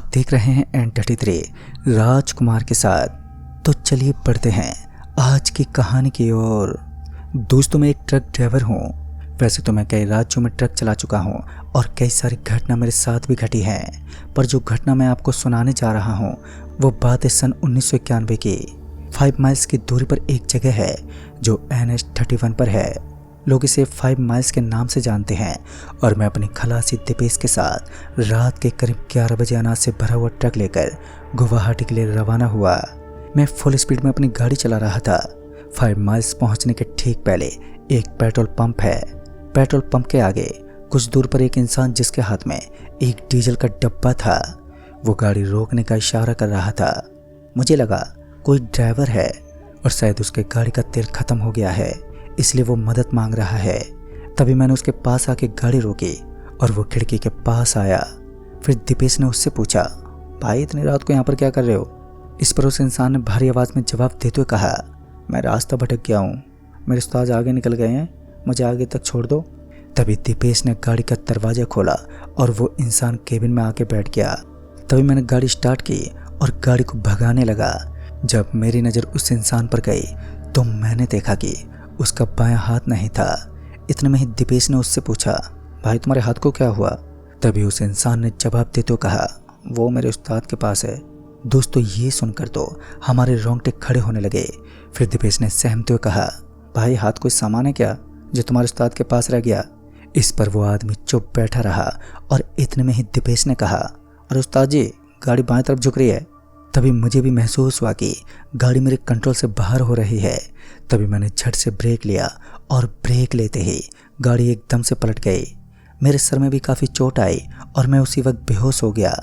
देख रहे हैं N33 राजकुमार के साथ। तो चलिए बढ़ते हैं आज की कहानी की ओर। दोस्तों, मैं एक ट्रक ड्राइवर हूँ। वैसे तो मैं कई राज्यों में ट्रक चला चुका हूँ और कई सारी घटना मेरे साथ भी घटी हैं, पर जो घटना मैं आपको सुनाने जा रहा हूँ वो बात है सन 1991 की। 5 माइल्स की दूरी पर एक जगह है जो NH31 पर है। लोग इसे 5 माइल्स के नाम से जानते हैं और मैं अपनी खलासी दीपेश के साथ रात के करीब 11 बजे अनाज से भरा हुआ ट्रक लेकर गुवाहाटी के लिए रवाना हुआ। मैं फुल स्पीड में अपनी गाड़ी चला रहा था। 5 माइल्स पहुंचने के ठीक पहले एक पेट्रोल पंप है। पेट्रोल पंप के आगे कुछ दूर पर एक इंसान जिसके हाथ में एक डीजल का डब्बा था, वो गाड़ी रोकने का इशारा कर रहा था। मुझे लगा कोई ड्राइवर है और शायद उसके गाड़ी का तेल खत्म हो गया है, इसलिए वो मदद मांग रहा है। तभी मैंने उसके पास आके गाड़ी रोकी और वो खिड़की के पास आया। फिर दीपेश ने उससे पूछा, भाई इतनी रात को यहाँ पर क्या कर रहे हो? इस पर उस इंसान ने भारी आवाज़ में जवाब देते हुए कहा, मैं रास्ता भटक गया हूँ, मेरे उस्ताद आगे निकल गए हैं, मुझे आगे तक छोड़ दो। तभी दीपेश ने गाड़ी का दरवाज़ा खोला और वो इंसान केबिन में आके बैठ गया। तभी मैंने गाड़ी स्टार्ट की और गाड़ी को भगाने लगा। जब मेरी नज़र उस इंसान पर गई तो मैंने देखा कि उसका बायां हाथ नहीं था। इतने में ही दीपेश ने उससे पूछा, भाई तुम्हारे हाथ को क्या हुआ? तभी उस इंसान ने जवाब देते हुए कहा, वो मेरे उस्ताद के पास है। दोस्तों, ये सुनकर तो हमारे रोंगटे खड़े होने लगे। फिर दीपेश ने सहमते हुए कहा, भाई हाथ कोई सामान है क्या जो तुम्हारे उस्ताद के पास रह गया? इस पर वो आदमी चुप बैठा रहा और इतने में ही दीपेश ने कहा, अरे उस्ताद जी, गाड़ी बाएं तरफ झुक रही है। तभी मुझे भी महसूस हुआ कि गाड़ी मेरे कंट्रोल से बाहर हो रही है। तभी मैंने झट से ब्रेक लिया और ब्रेक लेते ही गाड़ी एकदम से पलट गई। मेरे सर में भी काफ़ी चोट आई और मैं उसी वक्त बेहोश हो गया।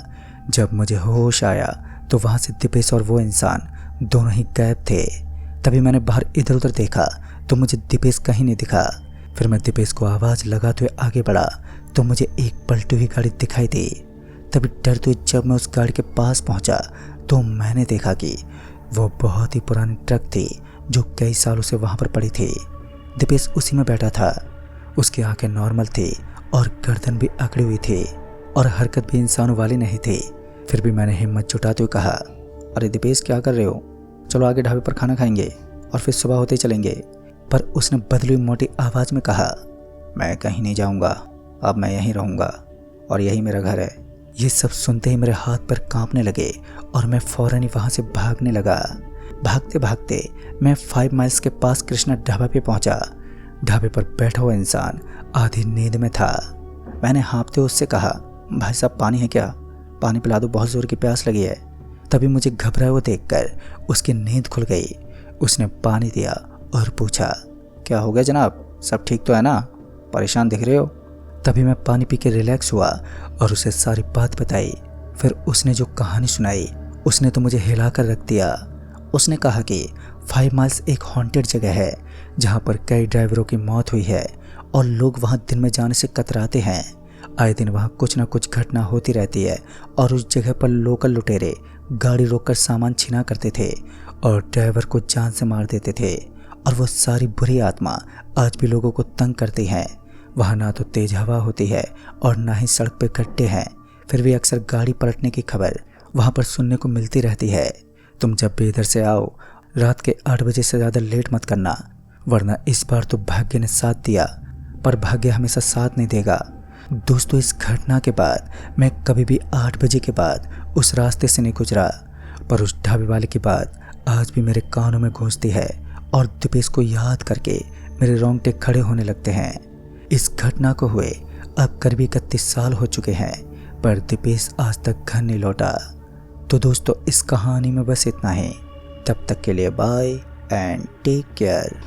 जब मुझे होश आया तो वहाँ से दीपेश और वो इंसान दोनों ही गायब थे। तभी मैंने बाहर इधर उधर देखा तो मुझे दीपेश कहीं नहीं दिखा। फिर मैं दीपेश को आवाज़ लगाते हुए आगे बढ़ा तो मुझे एक पलटी हुई गाड़ी दिखाई दी। तभी डरते हुए जब मैं उस गाड़ी के पास पहुंचा तो मैंने देखा कि वो बहुत ही पुरानी ट्रक थी जो कई सालों से वहां पर पड़ी थी। दीपेश उसी में बैठा था। उसकी आंखें नॉर्मल थी और गर्दन भी अकड़ी हुई थी और हरकत भी इंसानों वाली नहीं थी। फिर भी मैंने हिम्मत जुटाते हुए कहा, अरे दीपेश क्या कर रहे हो? चलो आगे ढाबे पर खाना खाएंगे और फिर सुबह होते ही चलेंगे। पर उसने बदली हुई मोटी आवाज़ में कहा, मैं कहीं नहीं जाऊंगा, अब मैं यहीं रहूंगा और यही मेरा घर है। ये सब सुनते ही मेरे हाथ पैर कांपने लगे और मैं फौरन ही वहाँ से भागने लगा। भागते भागते मैं 5 माइल्स के पास कृष्णा ढाबा पे पहुँचा। ढाबे पर बैठा हुआ इंसान आधी नींद में था। मैंने हाँफते उससे कहा, भाई साहब पानी है क्या? पानी पिला दो, बहुत ज़ोर की प्यास लगी है। तभी मुझे घबराए हुए देखकर उसकी नींद खुल गई। उसने पानी दिया और पूछा, क्या हो गया जनाब, सब ठीक तो है ना? परेशान दिख रहे हो। तभी मैं पानी पी के रिलैक्स हुआ और उसे सारी बात बताई। फिर उसने जो कहानी सुनाई उसने तो मुझे हिला कर रख दिया। उसने कहा कि 5 माइल्स एक हॉन्टेड जगह है जहाँ पर कई ड्राइवरों की मौत हुई है और लोग वहाँ दिन में जाने से कतराते हैं। आए दिन वहाँ कुछ ना कुछ घटना होती रहती है और उस जगह पर लोकल लुटेरे गाड़ी रोककर सामान छीना करते थे और ड्राइवर को जान से मार देते थे। और वो सारी बुरी आत्मा आज भी लोगों को तंग करती हैं। वहाँ ना तो तेज हवा होती है और ना ही सड़क पे गड्ढे हैं, फिर भी अक्सर गाड़ी पलटने की खबर वहाँ पर सुनने को मिलती रहती है। तुम जब भी इधर से आओ रात के 8 बजे से ज़्यादा लेट मत करना, वरना इस बार तो भाग्य ने साथ दिया, पर भाग्य हमेशा साथ नहीं देगा। दोस्तों, इस घटना के बाद मैं कभी भी 8 बजे के बाद उस रास्ते से नहीं गुजरा, पर उस ढाबे वाले की बात आज भी मेरे कानों में गूंजती है और दीपेश को याद करके मेरे रोंगटे खड़े होने लगते हैं। इस घटना को हुए अब करीब 31 साल हो चुके हैं, पर दीपेश आज तक घर नहीं लौटा। तो दोस्तों, इस कहानी में बस इतना ही। तब तक के लिए बाय एंड टेक केयर।